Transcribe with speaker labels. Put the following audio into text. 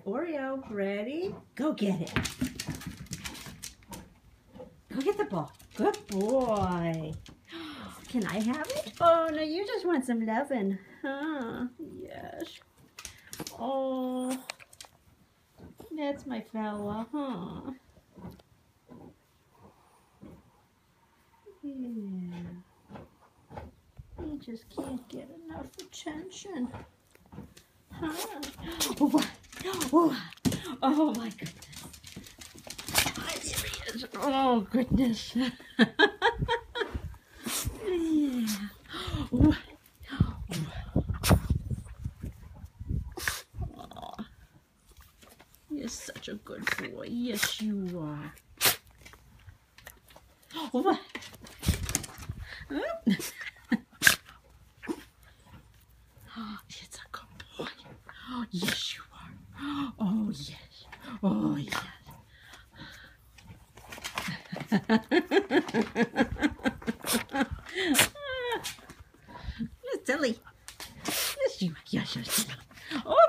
Speaker 1: Oreo, ready? Go get it. Go get the ball. Good boy. Can I have it? Oh, no, you just want some loving. Huh? Yes. Oh, that's my fella, huh? Yeah. He just can't get enough attention. Huh? Oh my goodness. There he is. Oh goodness. Yeah. Oh, you're such a good boy. Yes, you are. Oh, it's a good boy. Oh, yes, you are. Oh, yes. Oh, yes. You're silly. Yes, you are. Yes, you're silly. Oh.